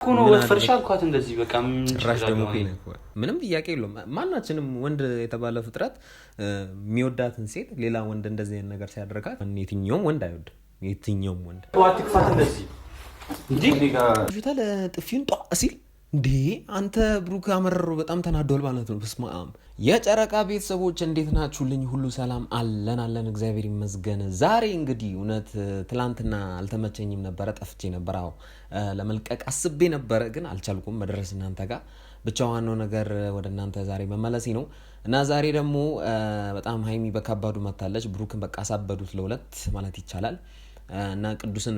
ኮኖ ወፈርሻል ኳት እንደዚህ በቃ ጭራሽ ደግሞ ምንም ጥያቄ የለውም። ማናችንም ወንድ የተባለ ፍጥረት የሚወዳትን ሴት ሌላ ወንድ እንደዚህ አይነት ነገር ሲያደርጋት የትኛውም ወንድ አይወድም። የትኛውም ወንድ ዋትክፋት እንደዚህ እንዴ ሆስፒታል ጥፊውን ጧ ሲል እንዴ አንተ ብሩክ አመረሩ በጣም ተናደዋል ማለት ነው። በስመ አብ። የጨረቃ ቤተሰቦች እንዴት ናችሁልኝ? ሁሉ ሰላም አለን እግዚአብሔር ይመስገን። ዛሬ እንግዲህ እውነት ትላንትና አልተመቸኝም ነበረ፣ ጠፍቼ ነበር። አዎ ለመልቀቅ አስቤ ነበረ ግን አልቻልኩም መድረስ እናንተ ጋር። ብቻ ዋናው ነገር ወደ እናንተ ዛሬ መመለሴ ነው እና ዛሬ ደግሞ በጣም ሀይሚ በከባዱ መታለች። ብሩክን በቃ አሳበዱት ለሁለት ማለት ይቻላል። እና ቅዱስን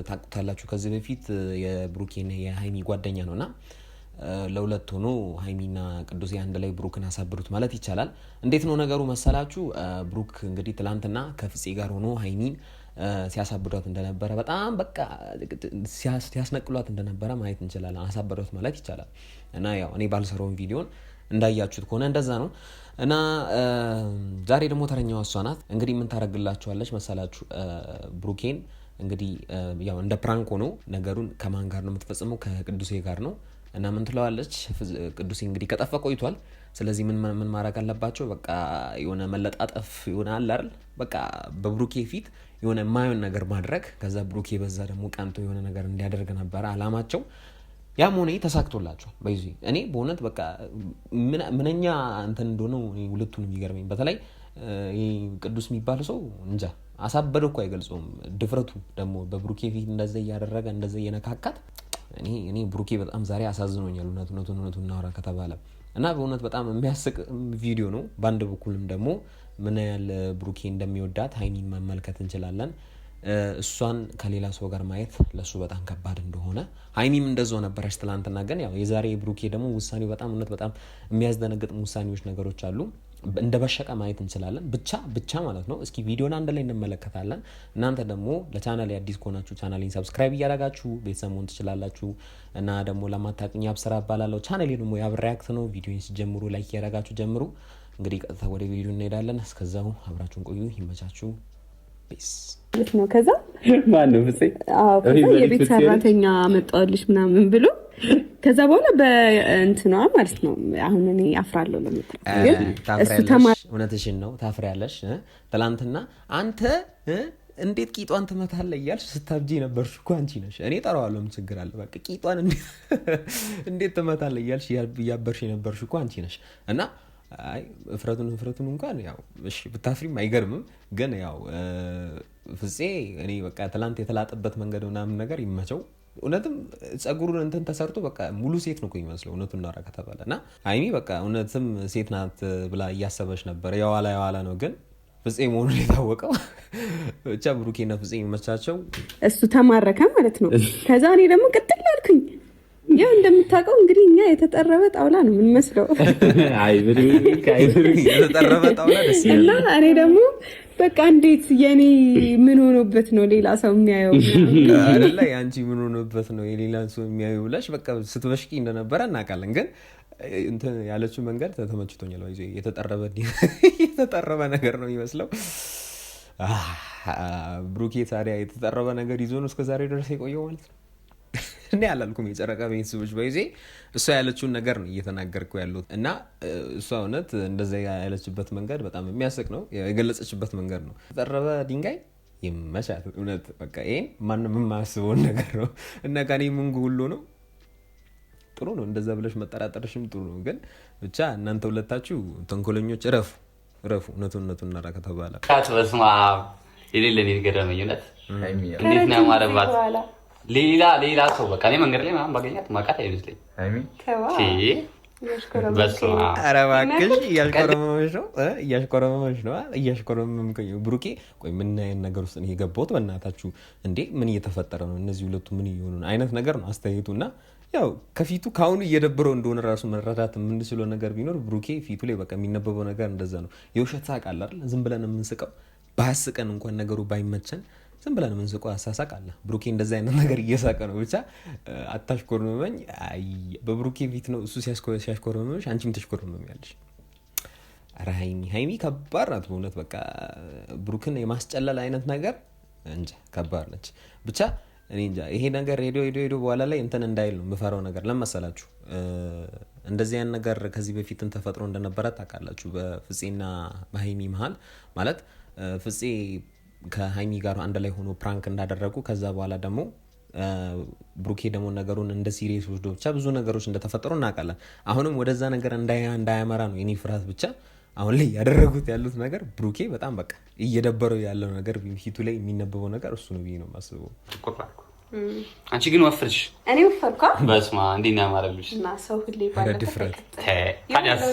ታቁታላችሁ ከዚህ በፊት የብሩክና የሀይሚ ጓደኛ ነውና ለሁለት ሆኖ ሀይሚና ቅዱስ አንድ ላይ ብሩክን አሳብዱት ማለት ይቻላል። እንዴት ነው ነገሩ መሰላችሁ? ብሩክ እንግዲህ ትላንትና ከፍፄ ጋር ሆኖ ሀይሚን ሲያሳብዷት እንደነበረ በጣም በቃ ሲያስነቅሏት እንደነበረ ማየት እንችላለን። አሳብዷት ማለት ይቻላል። እና ያው እኔ ባልሰራውን ቪዲዮን እንዳያችሁት ከሆነ እንደዛ ነው። እና ዛሬ ደግሞ ተረኛዋ እሷ ናት። እንግዲህ ምን ታረግላችኋለች መሰላችሁ? ብሩኬን እንግዲህ ያው እንደ ፕራንክ ሆኖ ነገሩን ከማን ጋር ነው የምትፈጽመው? ከቅዱሴ ጋር ነው። እና ምን ትለዋለች? ቅዱሴ እንግዲህ ከጠፋ ቆይቷል። ስለዚህ ምን ማድረግ አለባቸው? በቃ የሆነ መለጣጠፍ ይሆናል አይደል? በቃ በብሩኬ ፊት የሆነ የማይሆን ነገር ማድረግ፣ ከዛ ብሩኬ በዛ ደግሞ ቀንቶ የሆነ ነገር እንዲያደርግ ነበረ አላማቸው። ያም ሆነ ተሳክቶላቸዋል። በዚህ እኔ በእውነት በቃ ምንኛ እንትን እንደሆነ ሁለቱን የሚገርመኝ በተለይ ቅዱስ የሚባል ሰው እንጃ አሳበደ እኮ አይገልጸውም። ድፍረቱ ደግሞ በብሩኬ ፊት እንደዛ እያደረገ እንደዛ እየነካካት እኔ ብሩኬ በጣም ዛሬ አሳዝኖኛል። እውነቱን እናወራ ከተባለ እና በእውነት በጣም የሚያስቅ ቪዲዮ ነው። በአንድ በኩልም ደግሞ ምን ያህል ብሩኬ እንደሚወዳት ሀይሚን መመልከት እንችላለን። እሷን ከሌላ ሰው ጋር ማየት ለሱ በጣም ከባድ እንደሆነ ሀይሚም እንደዛው ነበረች ትላንትና። ግን ያው የዛሬ ብሩኬ ደግሞ ውሳኔው በጣም የሚያስደነግጥ ውሳኔዎች ነገሮች አሉ። እንደ በሸቀ ማየት እንችላለን። ብቻ ማለት ነው። እስኪ ቪዲዮን አንድ ላይ እንመለከታለን። እናንተ ደግሞ ለቻናሌ አዲስ ከሆናችሁ ቻናሌን ሰብስክራይብ እያደረጋችሁ ቤተሰብ መሆን ትችላላችሁ። እና ደግሞ ለማታውቁኝ ያብስራ እባላለሁ። ቻናሌ ደግሞ ያብ ሪያክት ነው። ቪዲዮን ሲጀምሩ ላይክ እያደረጋችሁ ጀምሩ። እንግዲህ ቀጥታ ወደ ቪዲዮ እንሄዳለን። እስከዛው አብራችሁን ቆዩ። ይመቻችሁ። ነው ከዛ ማነው ፍፄ የቤት ሰራተኛ መጣልሽ ምናምን ብሎ ከዛ በኋላ በእንትኗ ማለት ነው። አሁን እኔ አፍራለሁ ታፍሪያለሽ። እውነትሽን ነው ታፍሪያለሽ። ትላንትና አንተ እንዴት ቂጧን ትመታለህ እያልሽ ስታብጂ ነበርሽ እኮ አንቺ ነሽ። እኔ ጠራዋለሁ ምን ችግር አለ? በቃ ቂጧን እንዴት ትመታለህ እያልሽ እያበርሽ ነበርሽ እኮ አንቺ ነሽ። እና አይ እፍረቱን እንኳን ያው እሺ ብታፍሪም አይገርምም። ግን ያው ፍፄ እኔ በቃ ትላንት የተላጠበት መንገድ ምናምን ነገር ይመቸው። እውነትም ጸጉሩን እንትን ተሰርቶ በቃ ሙሉ ሴት ነው እኮ የሚመስለው እውነቱን እናወራ ከተባለ። እና ሀይሚ በቃ እውነትም ሴት ናት ብላ እያሰበች ነበር። የዋላ ነው ግን ፍፄ መሆኑን የታወቀው። ብቻ ብሩኬና ፍፄ የሚመቻቸው እሱ ተማረከ ማለት ነው። ከዛ እኔ ደግሞ ቅጥል አልኩኝ። ያው እንደምታውቀው እንግዲህ እኛ የተጠረበ ጣውላ ነው የምንመስለው። የተጠረበ ጣውላ ደስ ይላል። እና እኔ ደግሞ በቃ እንዴት የኔ ምን ሆኖበት ነው ሌላ ሰው የሚያየው አይደለ? ያንቺ ምን ሆኖበት ነው የሌላ ሰው የሚያየው ብለሽ በቃ ስትበሽቂ እንደነበረ እናውቃለን። ግን እንትን ያለችው መንገድ ተመችቶኛል። ወይ የተጠረበ ነገር ነው የሚመስለው። ብሩኬ ታዲያ የተጠረበ ነገር ይዞ ነው እስከዛሬ ድረስ የቆየው ማለት ነው። እኔ አላልኩም። የጨረቃ ቤተሰቦች በይዜ እሷ ያለችውን ነገር ነው እየተናገርኩ ያሉት። እና እሷ እውነት እንደዛ ያለችበት መንገድ በጣም የሚያስቅ ነው። የገለጸችበት መንገድ ነው። የተጠረበ ድንጋይ ይመቻት እውነት። በቃ ይሄን ማንም የማያስበውን ነገር ነው። እና ከኔ ምንጉ ሁሉ ነው ጥሩ ነው። እንደዛ ብለሽ መጠራጠርሽም ጥሩ ነው። ግን ብቻ እናንተ ሁለታችሁ ተንኮለኞች እረፉ። እውነቱን እናራ ከተባለ በስመ አብ የሌለ ገረመኝ እውነት። እንዴት ነው ያማረባት ሌላ ሰው በቃ እኔ መንገድ ላይ ምናምን ባገኛት ማቃት አይመስለኝ። ኧረ እባክሽ እያሽኮረመመሽ ነው። እያሽኮረመምከኝ ብሩኬ። ቆይ ምን አይነት ነገር ውስጥ ነው የገባሁት? በእናታችሁ እንዴ ምን እየተፈጠረ ነው? እነዚህ ሁለቱ ምን እየሆኑ ነው? አይነት ነገር ነው አስተያየቱ። እና ያው ከፊቱ ከአሁኑ እየደበረው እንደሆነ ራሱ መረዳት የምንችለው ነገር ቢኖር ብሩኬ ፊቱ ላይ በቃ የሚነበበው ነገር እንደዛ ነው። የውሸት ሳቅ አለ አይደል? ዝም ብለን የምንስቀው ባያስቀን እንኳን ነገሩ ባይመቸን ዝም ብለን የምንስቀው አሳሳቅ አለ። ብሩኬ እንደዛ አይነት ነገር እየሳቀ ነው። ብቻ አታሽኮርመመኝ። በብሩኬ ፊት ነው እሱ ሲያሽኮርመመሽ አንቺም ተሽኮርመሚያለሽ። ኧረ ሀይሚ ከባድ ናት በእውነት። በቃ ብሩክን የማስጨለል አይነት ነገር እንጃ ከባድ ነች። ብቻ እኔ እንጃ ይሄ ነገር ሄዶ በኋላ ላይ እንትን እንዳይል ነው የምፈራው ነገር ለመሰላችሁ። እንደዚህ አይነት ነገር ከዚህ በፊትም ተፈጥሮ እንደነበረ ታውቃላችሁ በፍፄና በሀይሚ መሀል ማለት ፍፄ ከሀይሚ ጋር አንድ ላይ ሆኖ ፕራንክ እንዳደረጉ ከዛ በኋላ ደግሞ ብሩኬ ደግሞ ነገሩን እንደ ሲሪየስ ወስዶ ብቻ ብዙ ነገሮች እንደተፈጠሩ እናውቃለን። አሁንም ወደዛ ነገር እንዳያመራ ነው የኔ ፍርሃት ብቻ። አሁን ላይ ያደረጉት ያሉት ነገር ብሩኬ በጣም በቃ እየደበረው ያለው ነገር ፊቱ ላይ የሚነበበው ነገር እሱ ነው ብዬ ነው የማስበው። አንቺ ግን ወፍርሽ። እኔ ወፈርኳ በስማ እንዴት ነው ያማረብሽ እና ሰው ሁሌ ባለ ድፍረት ታዲያስ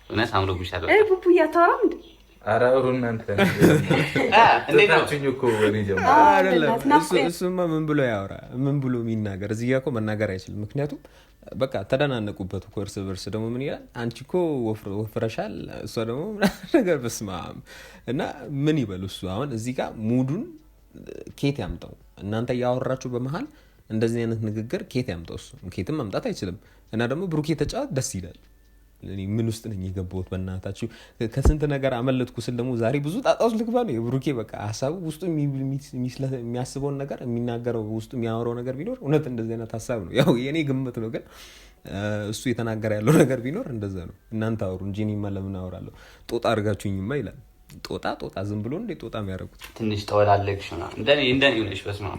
እውነት አምሮብሻል። ቡቡ እያታወራም እንዴ እሱማ ምን ብሎ ያወራ ምን ብሎ የሚናገር እዚህ ጋር እኮ መናገር አይችልም። ምክንያቱም በቃ ተደናነቁበት እኮ እርስ በርስ። ደግሞ ምን ይላል አንቺ እኮ ወፍረሻል እሷ ደግሞ ነገር በስማም እና ምን ይበል እሱ አሁን እዚህ ጋር ሙዱን ኬት ያምጣው። እናንተ እያወራችሁ በመሀል እንደዚህ አይነት ንግግር ኬት ያምጣው። እሱ ኬትም መምጣት አይችልም። እና ደግሞ ብሩኬ ተጫወት ደስ ይላል። ምን ውስጥ ነኝ የገባሁት በእናታችሁ ከስንት ነገር አመለጥኩ ስል ደግሞ ዛሬ ብዙ ጣጣውስ ልግባ ነው። የብሩኬ በቃ ሀሳቡ ውስጡ የሚያስበውን ነገር የሚናገረው ውስጡ የሚያወራው ነገር ቢኖር እውነት እንደዚህ አይነት ሀሳብ ነው። ያው የኔ ግምት ነው፣ ግን እሱ የተናገረ ያለው ነገር ቢኖር እንደዛ ነው። እናንተ አውሩ እንጂ እኔማ ለምን አወራለሁ? ጦጣ አድርጋችሁኝማ ይላል። ጦጣ ዝም ብሎ እንደ ጦጣ የሚያደርጉት ትንሽ ተወላለግሽ ነው እንደኔ ሆነሽ በስማ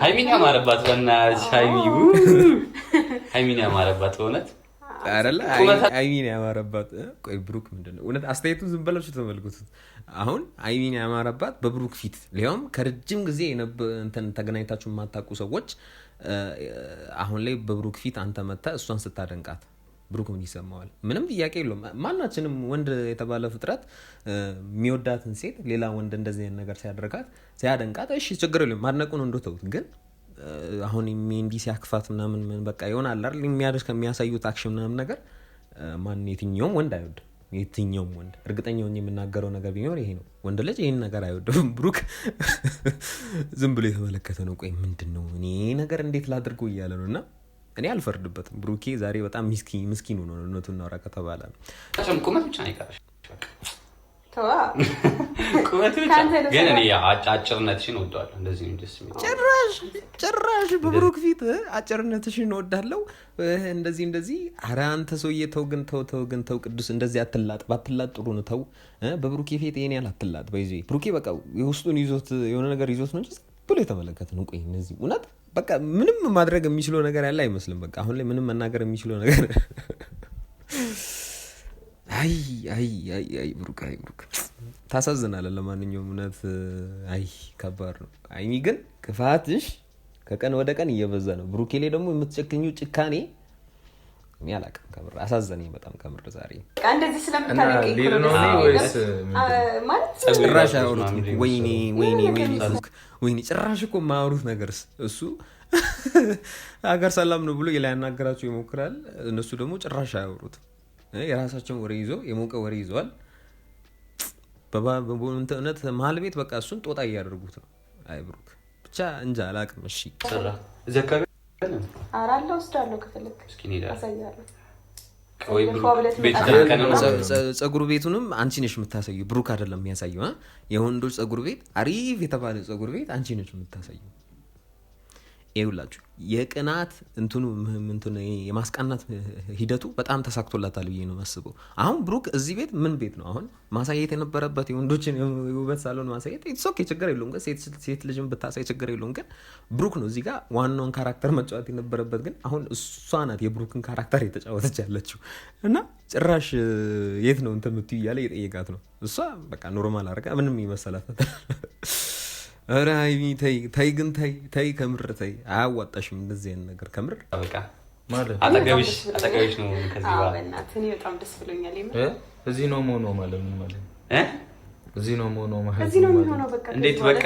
ሃይሚን ያማረባት በእናትሽ ሃይሚን ያማረባት በእውነት አይደለ አይሚን ያማረባት። ቆይ ብሩክ ምንድነው እውነት አስተያየቱን ዝም ብላችሁ ተመልከቱት። አሁን አይሚን ያማረባት በብሩክ ፊት ሊያውም ከረጅም ጊዜ እንትን ተገናኝታችሁ የማታውቁ ሰዎች አሁን ላይ በብሩክ ፊት አንተ መተህ እሷን ስታደንቃት ብሩክ ምን ይሰማዋል? ምንም ጥያቄ የለውም። ማናችንም ወንድ የተባለ ፍጥረት የሚወዳትን ሴት ሌላ ወንድ እንደዚህ አይነት ነገር ሲያደንቃት እሺ ችግር የለውም ማድነቁን እንደተውት ግን አሁን እንዲህ ሲያክፋት ምናምን በቃ ይሆናል አይደል የሚያደርግ ከሚያሳዩት አክሽን ምናምን ነገር ማን የትኛውም ወንድ አይወድም። የትኛውም ወንድ እርግጠኛ ሆኜ የምናገረው ነገር ቢኖር ይሄ ነው። ወንድ ልጅ ይሄን ነገር አይወድም። ብሩክ ዝም ብሎ የተመለከተ ነው። ቆይ ምንድነው እኔ ነገር እንዴት ላድርገው እያለ ነው። እና እኔ አልፈርድበትም። ብሩኬ ዛሬ በጣም ምስኪን ሆኖ ነው እውነቱን እናውራ ከተባለ ነው። ቁመት ብቻ ነው ይቀርሽ ግን እኔ አጭርነትሽን እወዳለሁ። እንደዚህ ነው ደስ የሚል ጭራሽ በብሩክ ፊት አጭርነትሽን እወዳለሁ እንደዚህ ኧረ አንተ ሰውዬ ተው ግን ተው ቅዱስ እንደዚህ አትላጥ ባትላጥ ጥሩ ነው። ተው በብሩክ ፊት ይሄን ያህል አትላጥ። በይዚ ብሩክ በቃ የውስጡን ይዞት የሆነ ነገር ይዞት ነው እንጂ ብሎ የተመለከተ ነው። ቆይ እነዚህ እውነት በቃ ምንም ማድረግ የሚችለው ነገር ያለ አይመስልም። በቃ አሁን ላይ ምንም መናገር የሚችለው ነገር አይ ብሩክ ታሳዝናለህ። ለማንኛውም እውነት ከባድ ነው። አይሚ ግን ክፋትሽ ከቀን ወደ ቀን እየበዛ ነው። ብሩኬ ላይ ደግሞ የምትጨክኙ ጭካኔ እኔ አላውቅም። ከምር አሳዘነኝ በጣም ከምር ዛሬ እንደዚህ ስለምታደርገኝ ጭራሽ አያወሩትም። ወይኔ ጭራሽ እኮ የማያወሩት ነገርስ እሱ ሀገር ሰላም ነው ብሎ ሊያናገራቸው ይሞክራል። እነሱ ደግሞ ጭራሽ አያወሩትም። የራሳቸውን ወሬ ይዞ የሞቀ ወሬ ይዘዋል። በእውነት መሀል ቤት በቃ እሱን ጦጣ እያደረጉት ነው። አይ ብሩክ ብቻ እንጃ አላውቅም። እሺ አራለው ወስዳለሁ ከፈለክ አሳያለሁ። ጸጉር ቤቱንም አንቺ ነሽ የምታሳየው፣ ብሩክ አይደለም የሚያሳየው። የወንዶች ጸጉር ቤት አሪፍ የተባለ ጸጉር ቤት አንቺ ነሽ የምታሳየው። ይኸውላችሁ የቅናት እንትኑ የማስቀናት ሂደቱ በጣም ተሳክቶላታል ብዬ ነው የማስበው። አሁን ብሩክ እዚህ ቤት ምን ቤት ነው አሁን ማሳየት የነበረበት? የወንዶችን የውበት ሳሎን ማሳየት ኦኬ ችግር የለውም፣ ግን ሴት ልጅን ብታሳይ ችግር የለውም። ግን ብሩክ ነው እዚህ ጋር ዋናውን ካራክተር መጫወት የነበረበት። ግን አሁን እሷ ናት የብሩክን ካራክተር የተጫወተች ያለችው እና ጭራሽ የት ነው እንትን የምትይው እያለ የጠየቃት ነው። እሷ በቃ ኖርማል አድርጋ ምንም ይመሰላት ኧረ ሀይሚ ተይ ከምር ተይ፣ አያዋጣሽም እንደዚህ አይነት ነገር ከምር። በቃ ማለት አጠገብሽ ነው። ከዚህ በኋላ እኔ በጣም ደስ ብሎኛል። እዚህ ነው ሞኖ ማለት ምን ማለት እዚህ ነው ሞኖ ማለት እዚህ ነው የሚሆነው። በቃ እንዴት በቃ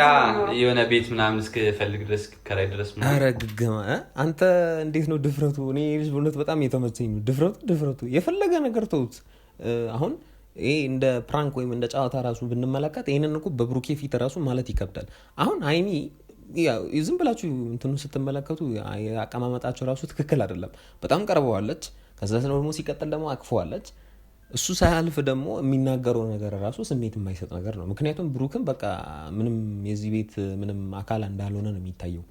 የሆነ ቤት ምናምን እስክፈልግ ድረስ ከራይ ድረስ ማለት ኧረ ግገማ አንተ እንዴት ነው ድፍረቱ? እኔ ልጅ በእውነት በጣም የተመቸኝ ነው ድፍረቱ። የፈለገ ነገር ተውት። አሁን ይሄ እንደ ፕራንክ ወይም እንደ ጨዋታ ራሱ ብንመለከት ይሄንን እኮ በብሩኬ ፊት ራሱ ማለት ይከብዳል። አሁን አይሚ ዝም ብላችሁ እንትኑ ስትመለከቱ አቀማመጣቸው ራሱ ትክክል አይደለም። በጣም ቀርበዋለች። ከዛ ደግሞ ሲቀጥል ደግሞ አቅፈዋለች። እሱ ሳያልፍ ደግሞ የሚናገረው ነገር ራሱ ስሜት የማይሰጥ ነገር ነው። ምክንያቱም ብሩክም በቃ ምንም የዚህ ቤት ምንም አካል እንዳልሆነ ነው የሚታየው።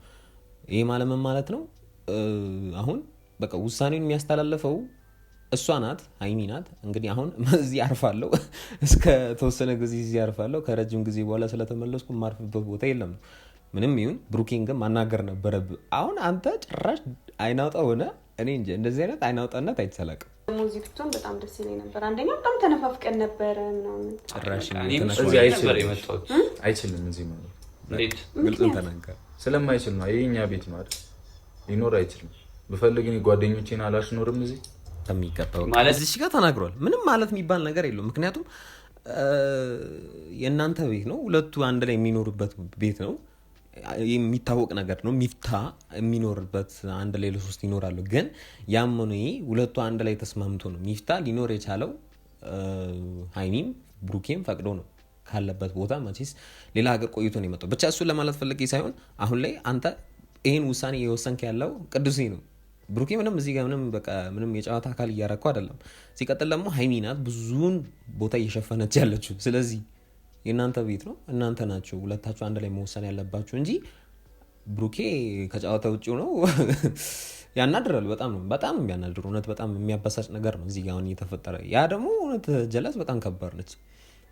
ይሄ ማለት ነው አሁን በቃ ውሳኔውን የሚያስተላልፈው እሷ ናት፣ ሀይሚ ናት። እንግዲህ አሁን እዚህ አርፋለሁ እስከ ተወሰነ ጊዜ እዚህ አርፋለሁ። ከረጅም ጊዜ በኋላ ስለተመለስኩ የማርፍበት ቦታ የለም ነው። ምንም ይሁን ብሩኬን ግን ማናገር ነበረብህ። አሁን አንተ ጭራሽ አይናውጣ ሆነ። እኔ እንጂ እንደዚህ አይነት አይናውጣነት አይተሰላቅም። ሙዚቃውን በጣም ደስ ይለኝ ነበር። አንደኛ በጣም ተነፋፍቀን ነበረ ምናምን። ጭራሽ አይችልም እዚህ ማለት እንዴት ግልጽን ተናገር። ስለማይችል ነው የኛ ቤት ማለት ሊኖር አይችልም። በፈልግ እኔ ጓደኞቼን አላሽኖርም እዚህ ከሚቀበው ማለት እዚህ ጋር ተናግሯል። ምንም ማለት የሚባል ነገር የለውም። ምክንያቱም የእናንተ ቤት ነው፣ ሁለቱ አንድ ላይ የሚኖሩበት ቤት ነው፣ የሚታወቅ ነገር ነው። ሚፍታ የሚኖርበት አንድ ላይ ለሶስት ይኖራሉ። ግን ያመኑ ሁለቱ አንድ ላይ ተስማምቶ ነው ሚፍታ ሊኖር የቻለው። ሀይሚም ብሩኬም ፈቅዶ ነው ካለበት ቦታ መቼስ ሌላ ሀገር ቆይቶ ነው የመጣው። ብቻ እሱን ለማለት ፈልጌ ሳይሆን አሁን ላይ አንተ ይሄን ውሳኔ የወሰንክ ያለው ቅዱሴ ነው። ብሩኬ ምንም እዚህ ጋር ምንም የጨዋታ አካል እያረኩ አይደለም። ሲቀጥል ደግሞ ሀይሚ ናት ብዙውን ቦታ እየሸፈነች ያለችው። ስለዚህ የእናንተ ቤት ነው፣ እናንተ ናችሁ ሁለታችሁ አንድ ላይ መወሰን ያለባችሁ እንጂ ብሩኬ ከጨዋታ ውጭ ነው። ያናድራል። በጣም የሚያናድር እውነት በጣም የሚያበሳጭ ነገር ነው እዚህ ጋር አሁን እየተፈጠረ። ያ ደግሞ እውነት ጀለስ በጣም ከባድ ነች።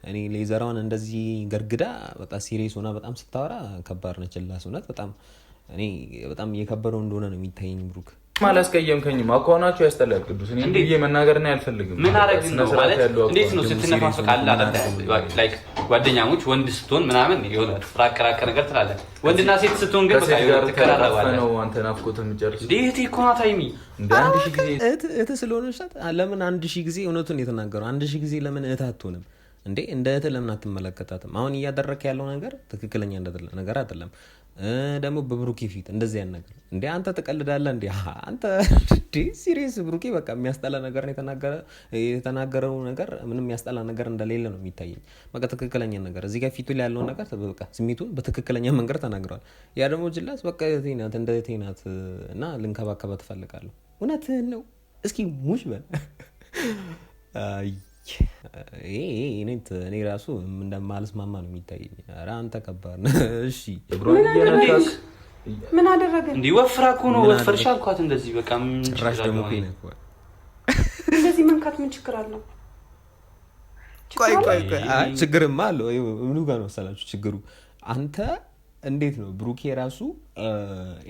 እኔ ሌዘራዋን እንደዚህ ገርግዳ በጣም ሲሪየስ ሆና በጣም ስታወራ ከባድ ነች። ላስ እውነት በጣም እየከበደው እንደሆነ ነው የሚታየኝ ብሩክ አላስቀየምከኝም። አኳናቸው ያስጠላል። ቅዱስ እኔ እንዴ መናገርና ያልፈልግም። ምን አረግ ነው ማለት እንዴት ነው ስትነፋፈቃለህ አይደል? ላይክ ጓደኛሞች ወንድ ስትሆን ምናምን የሆነ ፍራቀራቀ ነገር ትላለህ። ወንድና ሴት ስትሆን ግን በቃ ትቀራረባለህ ነው። አንተ ናፍቆት የምጨርስ እንዴት ይኮናት ሀይሚ እንደ 1000 ጊዜ እህት ስለሆነች ለምን 1000 ጊዜ እውነቱን የተናገረው 1000 ጊዜ ለምን እህት አትሆንም እንዴ? እንደ እህት ለምን አትመለከታትም? አሁን እያደረክ ያለው ነገር ትክክለኛ ነገር አይደለም። ደግሞ በብሩኬ ፊት እንደዚህ ያን ነገር እንዴ አንተ ትቀልዳለህ እንዴ? አንተ ሲሪየስ ብሩኬ በቃ የሚያስጠላ ነገር ነው የተናገረው ነገር ምንም የሚያስጠላ ነገር እንደሌለ ነው የሚታየኝ። በቃ ትክክለኛ ነገር እዚህ ጋር ፊቱ ላይ ያለው ነገር በቃ ስሜቱን በትክክለኛ መንገድ ተናግሯል። ያ ደግሞ ጅላስ በቃ እህቴ ናት እና ልንከባከባት እፈልጋለሁ። እውነትህን ነው። እስኪ ሙሽ በል እኔ ራሱ እንደማልስማማ ነው የሚታየኝ። ኧረ አንተ ከባድ ነህ። እሺ ምን አደረገ እንዴ? ወፍራ እኮ ነው። ወፈርሽ አልኳት እንደዚህ በቃ ጭራሽ ደግሞ እንደዚህ መንካት ምን ችግር አለው? ቆይ ችግርማ አለው። ምኑ ጋር ነው መሰላችሁ ችግሩ? አንተ እንዴት ነው ብሩኬ ራሱ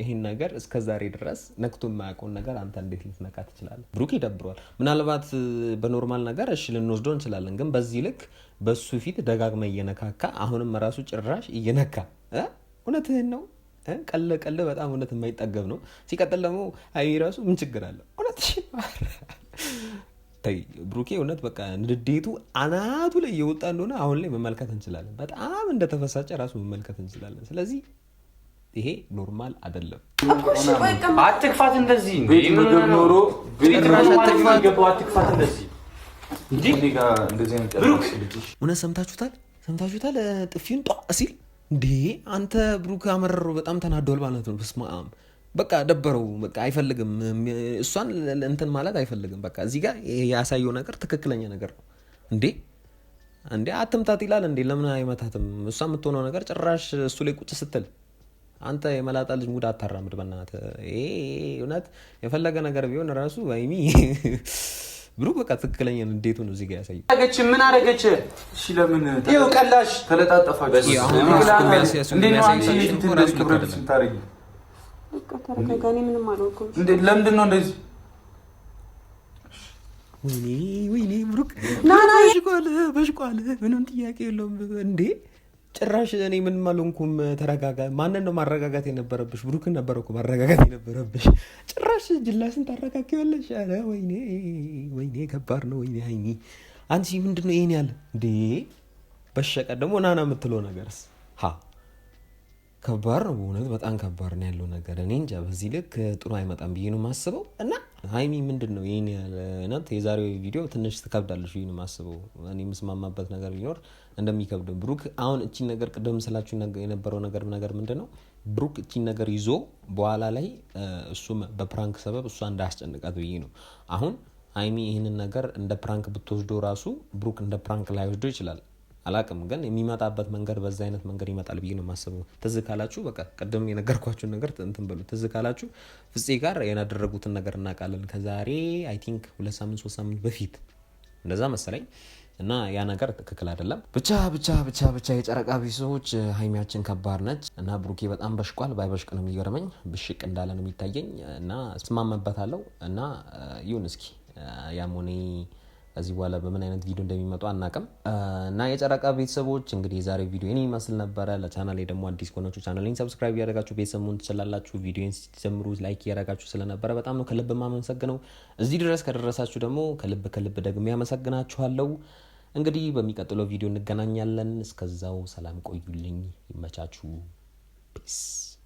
ይሄን ነገር እስከዛሬ ድረስ ነክቶ የማያውቀውን ነገር አንተ እንዴት ልትነካ ትችላለህ? ብሩኬ ይደብረዋል። ምናልባት በኖርማል ነገር እሺ ልንወስደው እንችላለን። ግን በዚህ ልክ በሱ ፊት ደጋግመ እየነካካ አሁንም ራሱ ጭራሽ እየነካ እውነትህን ነው። ቀለ በጣም እውነት የማይጠገብ ነው። ሲቀጥል ደግሞ ሀይሚ ራሱ ምን ችግር አለው? እውነትሽን ተይ ብሩኬ እውነት በቃ ንዴቱ አናቱ ላይ እየወጣ እንደሆነ አሁን ላይ መመልከት እንችላለን። በጣም እንደተፈሳጨ ራሱ መመልከት እንችላለን። ስለዚህ ይሄ ኖርማል አይደለም። አትክፋት እንደዚህ እውነት ሰምታችሁታል? ጥፊውን ጧ ሲል እንዴ አንተ ብሩክ አመረሮ በጣም ተናዷል ማለት ነው። በስመ አብ በቃ ደበረው። በቃ አይፈልግም እሷን እንትን ማለት አይፈልግም። በቃ እዚህ ጋር ያሳየው ነገር ትክክለኛ ነገር ነው። እንዴ አትምታት ይላል እንዴ? ለምን አይመታትም? እሷ የምትሆነው ነገር ጭራሽ እሱ ላይ ቁጭ ስትል አንተ የመላጣ ልጅ ሙድ አታራምድ በእናትህ። እውነት የፈለገ ነገር ቢሆን ራሱ ሀይሚ ብሩክ በቃ ትክክለኛ እንዴቱ ነው እዚህ ጋር ያሳየው። ምን አደረገች? እሺ ለምን ይኸው ቀላሽ ተለጣጠፋችሁ? ለምንድን ነው እንደዚህ? ወይኔ ብሩክ በሽቋል። ምንም ጥያቄ የለውም እንዴ ጭራሽ እኔ ምንም አልሆንኩም። ተረጋጋ። ማንን ነው ማረጋጋት የነበረብሽ? ብሩክን ነበረ እኮ ማረጋጋት የነበረብሽ። ጭራሽ ጅላስን ታረጋጊዋለሽ? ኧረ ወይኔ ከባድ ነው። ወይኔ ሀይሚ አንቺ ምንድን ነው ይሄን ያለ እንዴ? በሸቀ ደግሞ ናና የምትለው ነገርስ ከባድ ነው በእውነት በጣም ከባድ ነው ያለው ነገር። እኔ እንጃ በዚህ ልክ ጥሩ አይመጣም ብዬ ነው የማስበው። እና ሀይሚ ምንድን ነው ይሄን ያለ የዛሬው ቪዲዮ ትንሽ ትከብዳለች ብዬ ነው የማስበው። እኔ የምስማማበት ነገር ቢኖር እንደሚከብደው ብሩክ አሁን እቺን ነገር ቅድም ስላችሁ የነበረው ነገር ምንድን ነው ብሩክ እቺን ነገር ይዞ በኋላ ላይ እሱም በፕራንክ ሰበብ እሷ እንዳያስጨንቃት ብዬ ነው። አሁን ሀይሚ ይህንን ነገር እንደ ፕራንክ ብትወስዶ ራሱ ብሩክ እንደ ፕራንክ ላይወስዶ ይችላል። አላቅም ግን የሚመጣበት መንገድ በዛ አይነት መንገድ ይመጣል ብዬ ነው የማስበው። ትዝ ካላችሁ በቃ ቅድም የነገርኳችሁን ነገር እንትን በሉ። ትዝ ካላችሁ ፍፄ ጋር ያደረጉትን ነገር እናውቃለን። ከዛሬ አይ ቲንክ 2 ሳምንት 3 ሳምንት በፊት እንደዛ መሰለኝ እና ያ ነገር ትክክል አይደለም። ብቻ የጨረቃ ቤተሰቦች ሀይሚያችን ከባድ ነች እና ብሩኬ በጣም በሽቋል። ባይበሽቅ ነው የሚገርመኝ፣ ብሽቅ እንዳለ ነው የሚታየኝ እና እስማመበታለሁ እና ይሁን እስኪ ያሞኔ ከዚህ በኋላ በምን አይነት ቪዲዮ እንደሚመጡ አናውቅም። እና የጨረቃ ቤተሰቦች እንግዲህ የዛሬ ቪዲዮ እኔ ይመስል ነበረ። ለቻናሌ ደግሞ አዲስ ከሆናችሁ ቻናሌን ሰብስክራይብ ያደረጋችሁ ቤተሰብ መሆን ትችላላችሁ። ቪዲዮን ሲጀምሩ ላይክ ያደረጋችሁ ስለነበረ በጣም ነው ከልብ የማመሰግነው። እዚህ ድረስ ከደረሳችሁ ደግሞ ከልብ ደግሞ ያመሰግናችኋለሁ። እንግዲህ በሚቀጥለው ቪዲዮ እንገናኛለን። እስከዛው ሰላም ቆዩልኝ። ይመቻችሁ። ፒስ